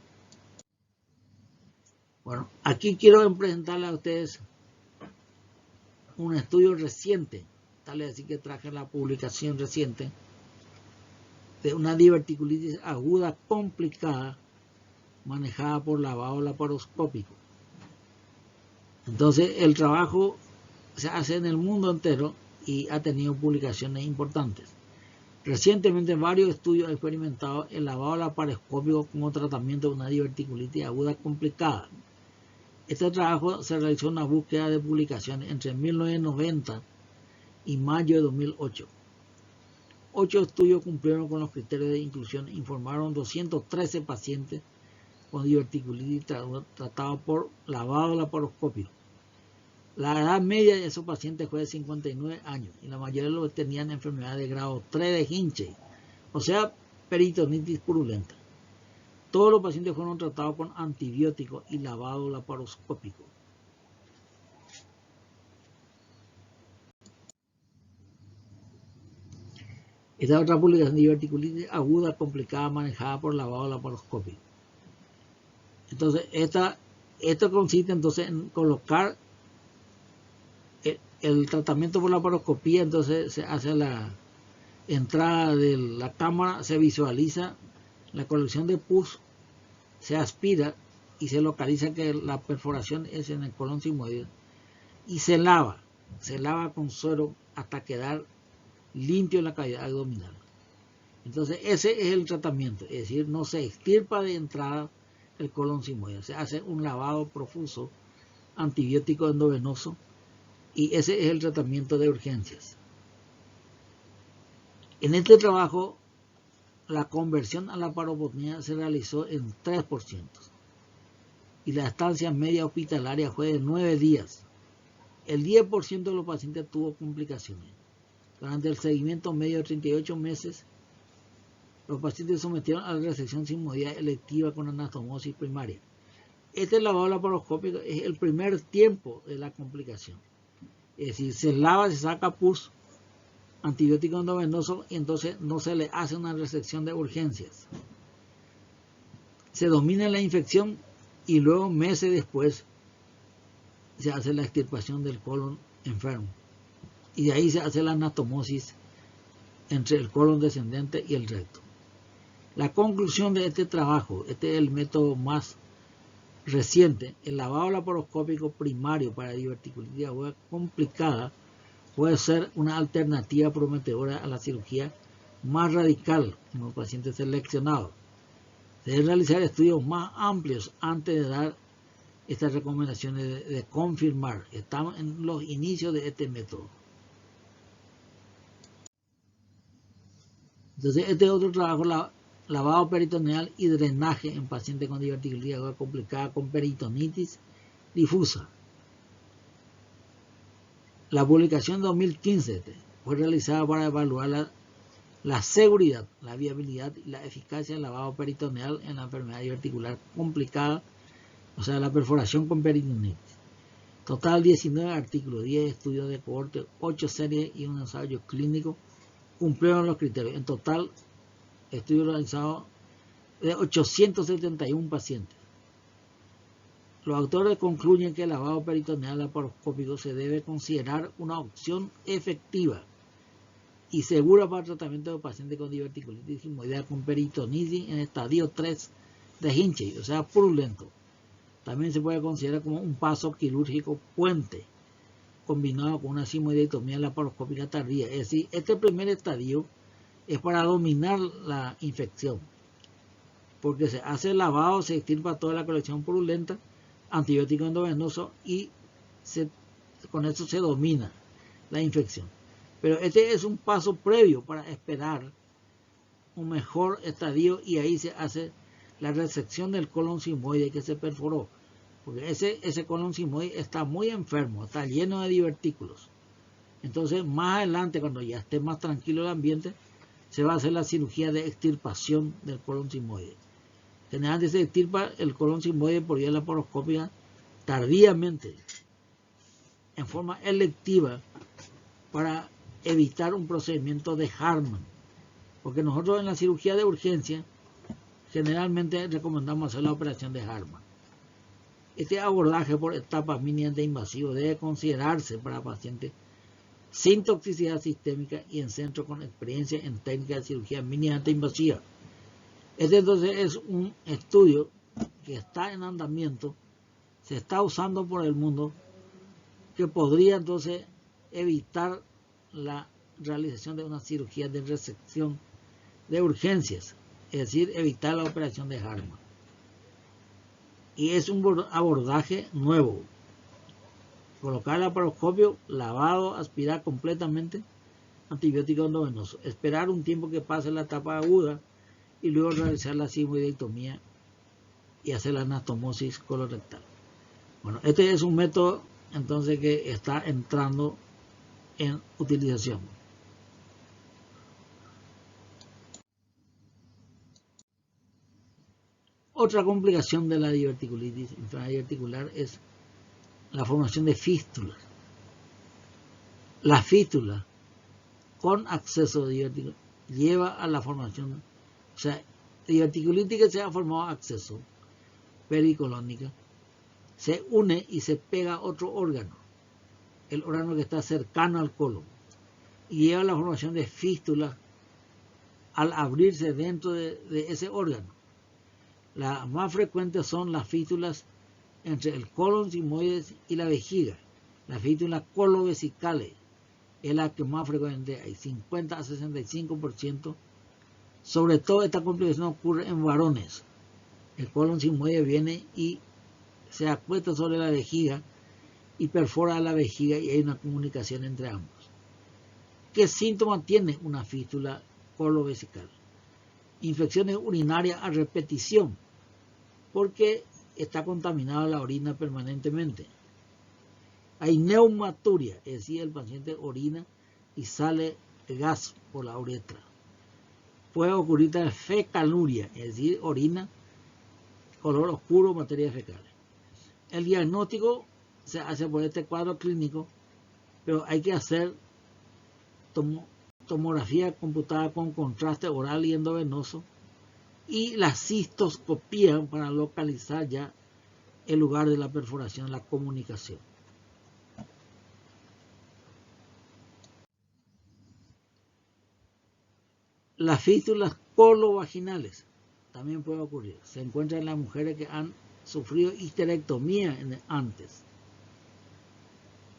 Bueno, aquí quiero presentarle a ustedes un estudio reciente, tal vez así que traje la publicación reciente, de una diverticulitis aguda complicada manejada por lavado laparoscópico. Entonces el trabajo se hace en el mundo entero y ha tenido publicaciones importantes. Recientemente varios estudios han experimentado el lavado laparoscópico como tratamiento de una diverticulitis aguda complicada. Este trabajo se realizó en una búsqueda de publicaciones entre 1990 y mayo de 2008. 8 estudios cumplieron con los criterios de inclusión e informaron 213 pacientes con diverticulitis tratados por lavado laparoscópico. La edad media de esos pacientes fue de 59 años y la mayoría de los tenían enfermedad de grado 3 de Hinche, o sea, peritonitis purulenta. Todos los pacientes fueron tratados con antibióticos y lavado laparoscópico. Esta otra publicación de diverticulitis aguda complicada manejada por lavado laparoscópico. Entonces, esto consiste entonces en colocar el tratamiento por laparoscopía. Entonces se hace la entrada de la cámara, se visualiza la colección de pus, se aspira y se localiza que la perforación es en el colon sigmoide y se lava con suero hasta quedar limpio en la cavidad abdominal. Entonces ese es el tratamiento, es decir, no se extirpa de entrada el colon sigmoide, se hace un lavado profuso, antibiótico endovenoso, y ese es el tratamiento de urgencias. En este trabajo la conversión a la laparotomía se realizó en 3% y la estancia media hospitalaria fue de 9 días. el 10% de los pacientes tuvo complicaciones. Durante el seguimiento medio de 38 meses, los pacientes se sometieron a la resección sigmoidea electiva con anastomosis primaria. Este lavado laparoscópico es el primer tiempo de la complicación. Es decir, se lava, se saca pus, antibiótico endovenoso, y entonces no se le hace una resección de urgencias. Se domina la infección y luego meses después se hace la extirpación del colon enfermo. Y de ahí se hace la anastomosis entre el colon descendente y el recto. La conclusión de este trabajo, este es el método más reciente, el lavado laparoscópico primario para diverticulitis aguda complicada puede ser una alternativa prometedora a la cirugía más radical en los pacientes seleccionados. Se deben realizar estudios más amplios antes de dar estas recomendaciones de confirmar. Estamos en los inicios de este método. Entonces, este es otro trabajo, lavado peritoneal y drenaje en pacientes con diverticulitis aguda complicada con peritonitis difusa. La publicación 2015 fue realizada para evaluar la seguridad, la viabilidad y la eficacia del lavado peritoneal en la enfermedad diverticular complicada, o sea, la perforación con peritonitis. Total 19 artículos, 10 estudios de cohorte, 8 series y un ensayo clínico cumplieron los criterios. En total, estudios realizados de 871 pacientes. Los autores concluyen que el lavado peritoneal laparoscópico se debe considerar una opción efectiva y segura para el tratamiento de pacientes con diverticulitis sigmoidea con peritonitis en estadio 3 de Hinchey, o sea, purulento. También se puede considerar como un paso quirúrgico puente combinado con una sigmoidectomía laparoscópica tardía. Es decir, este primer estadio es para dominar la infección, porque se hace el lavado, se extirpa toda la colección purulenta, antibiótico endovenoso y con eso se domina la infección. Pero este es un paso previo para esperar un mejor estadio y ahí se hace la resección del colon sigmoide que se perforó, porque ese colon sigmoide está muy enfermo, está lleno de divertículos. Entonces más adelante, cuando ya esté más tranquilo el ambiente, se va a hacer la cirugía de extirpación del colon sigmoide. Generalmente se extirpa el colon sigmoide por vía laparoscópica tardíamente, en forma electiva, para evitar un procedimiento de Hartmann. Porque nosotros en la cirugía de urgencia generalmente recomendamos hacer la operación de Hartmann. Este abordaje por etapas mínimamente invasivo debe considerarse para pacientes sin toxicidad sistémica y en centros con experiencia en técnicas de cirugía mínimamente invasiva. Este entonces es un estudio que está en andamiento, se está usando por el mundo, que podría entonces evitar la realización de una cirugía de resección de urgencias, es decir, evitar la operación de Hartmann. Y es un abordaje nuevo. Colocar el laparoscopio, lavado, aspirar completamente, antibiótico endovenoso, esperar un tiempo que pase la etapa aguda y luego realizar la sigmoidectomía y hacer la anastomosis colorectal. Bueno, este es un método entonces que está entrando en utilización. Otra complicación de la diverticulitis, enfermedad diverticular, es la formación de fístulas. La fístula con acceso de diverticulitis lleva a la formación, o sea, diverticulitis que se ha formado acceso pericolónica, se une y se pega a otro órgano, el órgano que está cercano al colon, y lleva a la formación de fístulas al abrirse dentro de ese órgano. Las más frecuentes son las fístulas entre el colon sigmoides y la vejiga. Las fístulas colovesicales es la que más frecuente hay, 50 a 65%. Sobre todo esta complicación ocurre en varones. El colon sigmoide viene y se acuesta sobre la vejiga y perfora la vejiga y hay una comunicación entre ambos. ¿Qué síntomas tiene una fístula colovesical? Infecciones urinarias a repetición, porque está contaminada la orina permanentemente. Hay neumaturia, es decir, el paciente orina y sale gas por la uretra. Puede ocurrir también fecaluria, es decir, orina, color oscuro, materia fecal. El diagnóstico se hace por este cuadro clínico, pero hay que hacer tomografía computada con contraste oral y endovenoso y la cistoscopía para localizar ya el lugar de la perforación, la comunicación. Las fístulas colovaginales también pueden ocurrir. Se encuentran en las mujeres que han sufrido histerectomía antes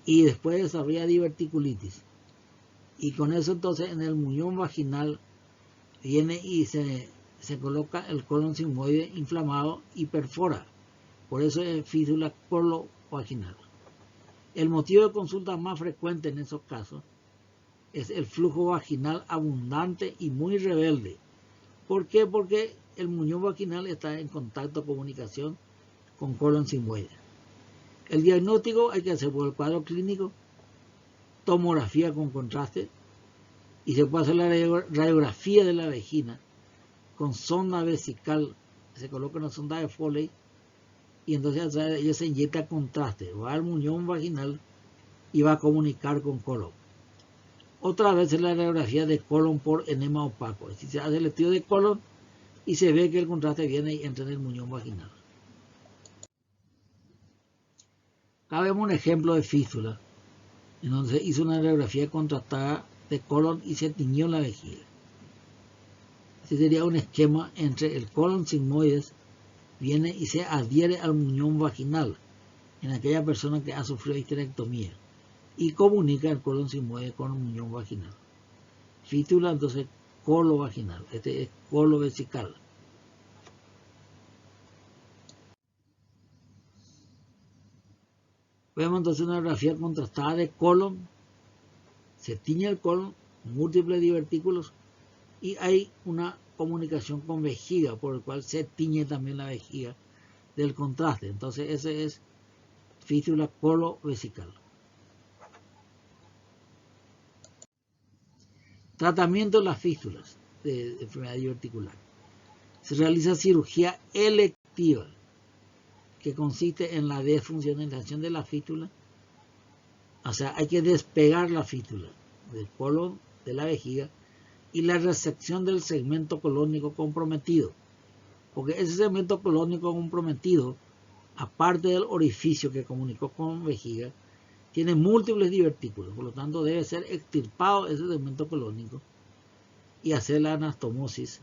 y después desarrolla diverticulitis. Y con eso entonces en el muñón vaginal viene y se coloca el colon sigmoide inflamado y perfora. Por eso es fístula colovaginal. El motivo de consulta más frecuente en esos casos es el flujo vaginal abundante y muy rebelde. ¿Por qué? Porque el muñón vaginal está en contacto, comunicación con colon sigmoide. El diagnóstico hay que hacer por el cuadro clínico, tomografía con contraste, y se puede hacer la radiografía de la vagina con sonda vesical. Se coloca una sonda de Foley y entonces ella se inyecta contraste, va al muñón vaginal y va a comunicar con colon. Otra vez es la radiografía de colon por enema opaco, es decir, se hace el estudio de colon y se ve que el contraste viene y entra en el muñón vaginal. Acá vemos un ejemplo de fístula, en donde se hizo una radiografía contrastada de colon y se tiñó la vejiga. Este sería un esquema entre el colon sigmoides, viene y se adhiere al muñón vaginal en aquella persona que ha sufrido histerectomía y comunica el colon sigmoide con el muñón vaginal. Fístula entonces colovaginal, este es colovesical. Vemos entonces una radiografía contrastada de colon, se tiñe el colon, múltiples divertículos y hay una comunicación con vejiga por el cual se tiñe también la vejiga del contraste. Entonces ese es fístula colovesical. Tratamiento de las fístulas de enfermedad diverticular. Se realiza cirugía electiva que consiste en la desfuncionalización de la fístula. O sea, hay que despegar la fístula del colon, de la vejiga, y la resección del segmento colónico comprometido. Porque ese segmento colónico comprometido, aparte del orificio que comunicó con vejiga, tiene múltiples divertículos. Por lo tanto, debe ser extirpado ese segmento colónico y hacer la anastomosis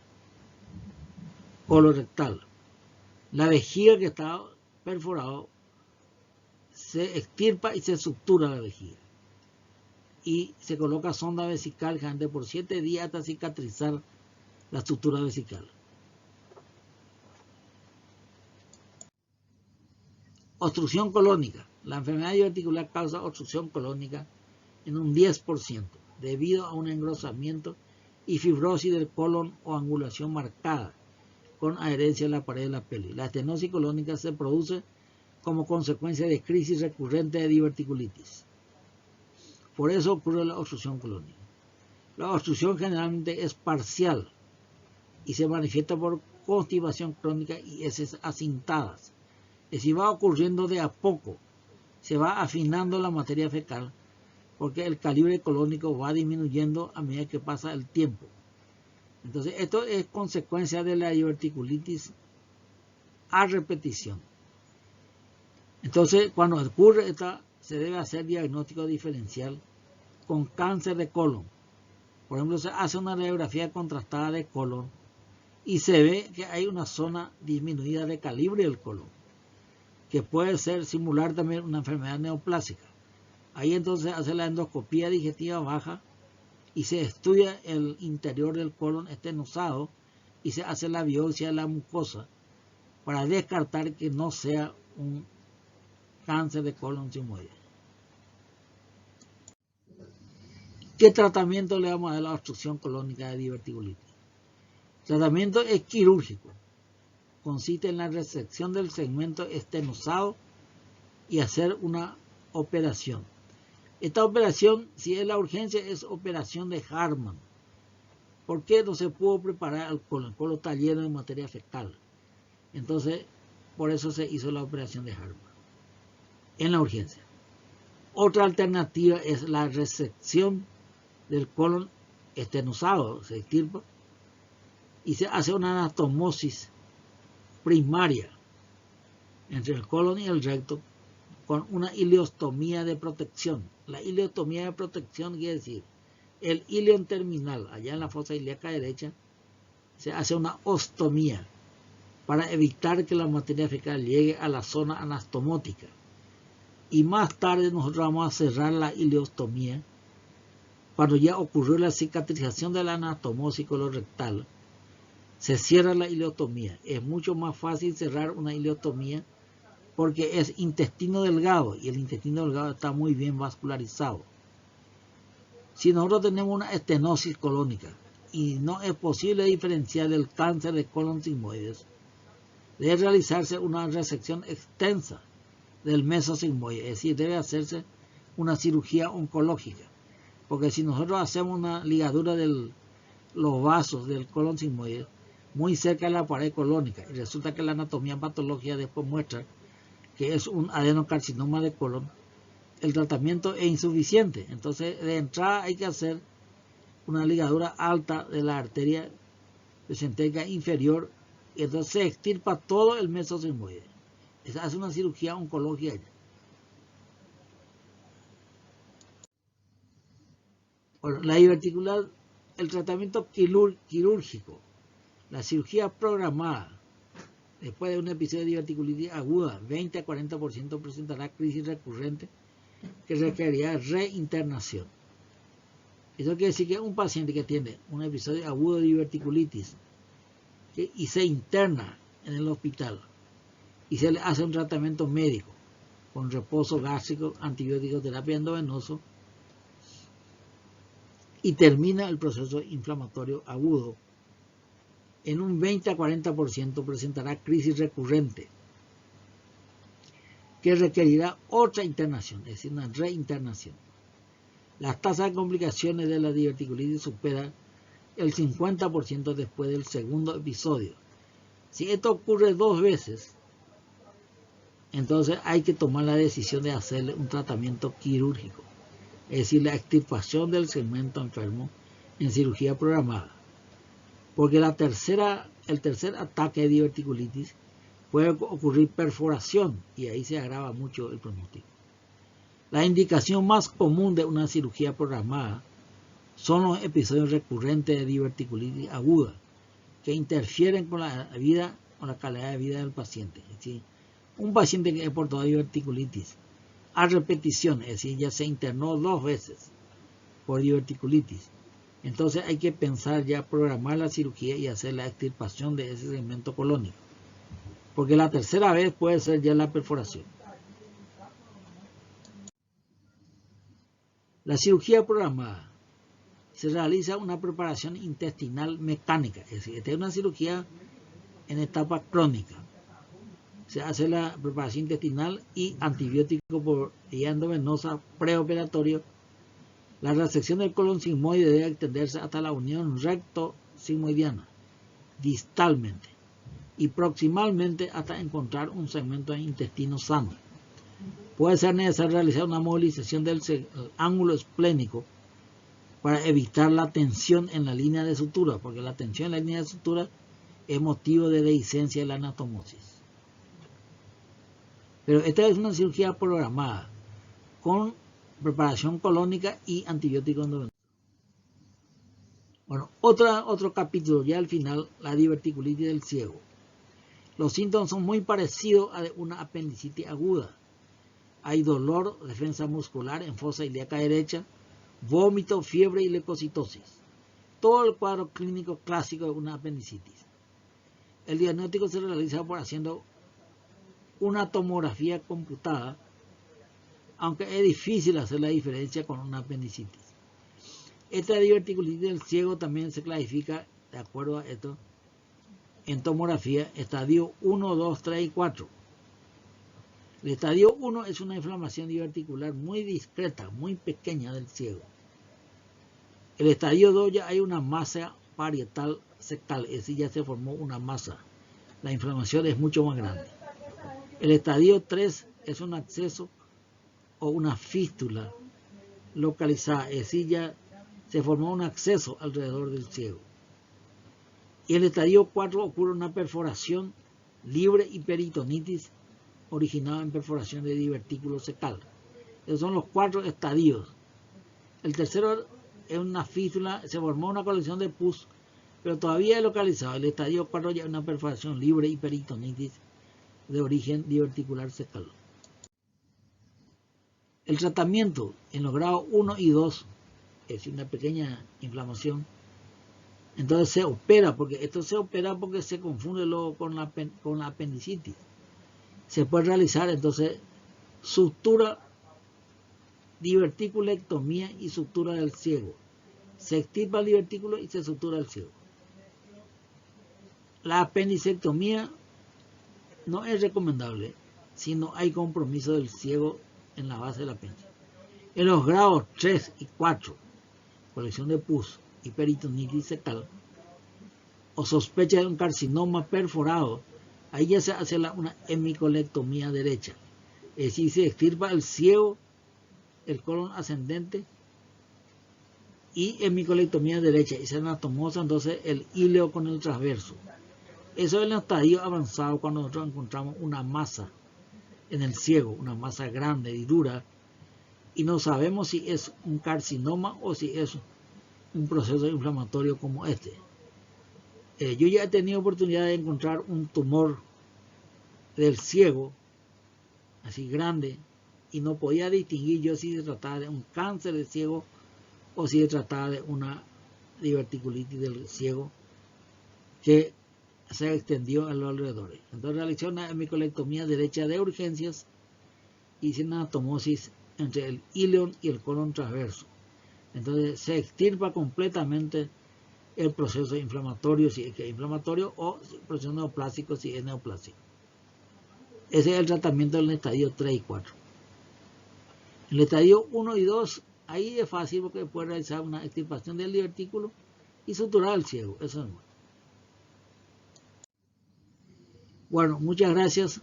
colorectal. La vejiga que está perforado se extirpa y se sutura la vejiga. Y se coloca sonda vesical generalmente por 7 días hasta cicatrizar la sutura vesical. Obstrucción colónica. La enfermedad diverticular causa obstrucción colónica en un 10% debido a un engrosamiento y fibrosis del colon o angulación marcada con adherencia a la pared de la pelvis. La estenosis colónica se produce como consecuencia de crisis recurrente de diverticulitis. Por eso ocurre la obstrucción colónica. La obstrucción generalmente es parcial y se manifiesta por constipación crónica y heces acintadas. Es decir, va ocurriendo de a poco, se va afinando la materia fecal porque el calibre colónico va disminuyendo a medida que pasa el tiempo. Entonces, esto es consecuencia de la diverticulitis a repetición. Entonces, cuando ocurre esta, se debe hacer diagnóstico diferencial con cáncer de colon. Por ejemplo, se hace una radiografía contrastada de colon y se ve que hay una zona disminuida de calibre del colon, que puede ser simular también una enfermedad neoplásica. Ahí entonces hace la endoscopía digestiva baja y se estudia el interior del colon estenosado y se hace la biopsia de la mucosa para descartar que no sea un cáncer de colon sigmoide. ¿Qué tratamiento le vamos a dar a la obstrucción colónica de diverticulitis? El tratamiento es quirúrgico. Consiste en la resección del segmento estenosado y hacer una operación. Esta operación, si es la urgencia, es operación de Hartmann. ¿Por qué no se pudo preparar el colon? El colon está lleno de materia fecal. Entonces, por eso se hizo la operación de Hartmann en la urgencia. Otra alternativa es la resección del colon estenosado, se extirpa y se hace una anastomosis primaria entre el colon y el recto con una ileostomía de protección. La ileostomía de protección quiere decir el ilion terminal, allá en la fosa ilíaca derecha, se hace una ostomía para evitar que la materia fecal llegue a la zona anastomótica. Y más tarde nosotros vamos a cerrar la ileostomía cuando ya ocurrió la cicatrización de la anastomosis colorectal. Se cierra la ileostomía. Es mucho más fácil cerrar una ileostomía porque es intestino delgado y el intestino delgado está muy bien vascularizado. Si nosotros tenemos una estenosis colónica y no es posible diferenciar el cáncer de colon sigmoides, debe realizarse una resección extensa del mesosigmoide, es decir, debe hacerse una cirugía oncológica, porque si nosotros hacemos una ligadura de los vasos del colon sigmoide muy cerca de la pared colónica y resulta que la anatomía patológica después muestra que es un adenocarcinoma de colon, el tratamiento es insuficiente. Entonces, de entrada hay que hacer una ligadura alta de la arteria mesentérica inferior y entonces se extirpa todo el mesosigmoide. Se hace una cirugía oncológica. Bueno, la diverticular, el tratamiento quirúrgico, la cirugía programada, después de un episodio de diverticulitis aguda, 20 a 40% presentará crisis recurrente que requerirá reinternación. Eso quiere decir que un paciente que tiene un episodio agudo de diverticulitis y se interna en el hospital y se le hace un tratamiento médico con reposo gástrico, antibiótico, terapia endovenoso y termina el proceso inflamatorio agudo, en un 20 a 40% presentará crisis recurrente que requerirá otra internación, es decir, una reinternación. Las tasas de complicaciones de la diverticulitis superan el 50% después del segundo episodio. Si esto ocurre 2 veces, entonces hay que tomar la decisión de hacerle un tratamiento quirúrgico, es decir, la extirpación del segmento enfermo en cirugía programada. Porque el tercer ataque de diverticulitis puede ocurrir perforación y ahí se agrava mucho el pronóstico. La indicación más común de una cirugía programada son los episodios recurrentes de diverticulitis aguda que interfieren con la vida o la calidad de vida del paciente. Es decir, un paciente que es portador de diverticulitis a repetición, es decir, ya se internó 2 veces por diverticulitis, entonces hay que pensar ya programar la cirugía y hacer la extirpación de ese segmento colónico, porque la tercera vez puede ser ya la perforación. La cirugía programada se realiza una preparación intestinal mecánica, es decir, esta es una cirugía en etapa crónica. Se hace la preparación intestinal y antibiótico por vía endovenosa preoperatorio. La resección del colon sigmoide debe extenderse hasta la unión recto-sigmoidiana, distalmente, y proximalmente hasta encontrar un segmento de intestino sano. Puede ser necesario realizar una movilización del ángulo esplénico para evitar la tensión en la línea de sutura, porque la tensión en la línea de sutura es motivo de dehiscencia de la anastomosis. Pero esta es una cirugía programada con preparación colónica y antibiótico endovenoso. Bueno, otro capítulo ya al final, la diverticulitis del ciego. Los síntomas son muy parecidos a de una apendicitis aguda. Hay dolor, defensa muscular en fosa ilíaca derecha, vómito, fiebre y leucocitosis. Todo el cuadro clínico clásico de una apendicitis. El diagnóstico se realiza por haciendo una tomografía computada, aunque es difícil hacer la diferencia con una apendicitis. Esta diverticulitis del ciego también se clasifica, de acuerdo a esto, en tomografía, estadio 1, 2, 3 y 4. El estadio 1 es una inflamación diverticular muy discreta, muy pequeña del ciego. El estadio 2 ya hay una masa parietal secal, es decir, ya se formó una masa. La inflamación es mucho más grande. El estadio 3 es un acceso o una fístula localizada, es decir, ya se formó un acceso alrededor del ciego. Y en el estadio 4 ocurre una perforación libre y peritonitis originada en perforación de divertículo secal. Esos son los 4 estadios. El tercero es una fístula, se formó una colección de pus, pero todavía es localizado. El estadio 4 ya es una perforación libre y peritonitis de origen diverticular secal. El tratamiento en los grados 1 y 2 es una pequeña inflamación. Entonces se opera, porque esto se opera porque se confunde luego con la apendicitis. Se puede realizar entonces sutura, diverticulectomía y sutura del ciego. Se extirpa el divertículo y se sutura el ciego. La apendicectomía no es recomendable si no hay compromiso del ciego en la base del apéndice. En los grados 3 y 4, colección de pus y peritonitis secal, o sospecha de un carcinoma perforado, ahí ya se hace una hemicolectomía derecha. Es decir, se extirpa el ciego, el colon ascendente y hemicolectomía derecha, y se anatomosa entonces el íleo con el transverso. Eso es el estadio avanzado cuando nosotros encontramos una masa en el ciego, una masa grande y dura, y no sabemos si es un carcinoma o si es un proceso inflamatorio como este. Yo ya he tenido oportunidad de encontrar un tumor del ciego, así grande, y no podía distinguir yo si se trataba de un cáncer de ciego o si se trataba de una diverticulitis del ciego que se extendió a los alrededores. Entonces realicé una hemicolectomía derecha de urgencias y hice una anatomosis entre el íleon y el colon transverso. Entonces se extirpa completamente el proceso inflamatorio, si es que es inflamatorio, o el proceso neoplásico, si es neoplásico. Ese es el tratamiento del estadio 3 y 4. En el estadio 1 y 2, ahí es fácil porque puede realizar una extirpación del divertículo y suturar el ciego. Eso es bueno. Bueno, muchas gracias.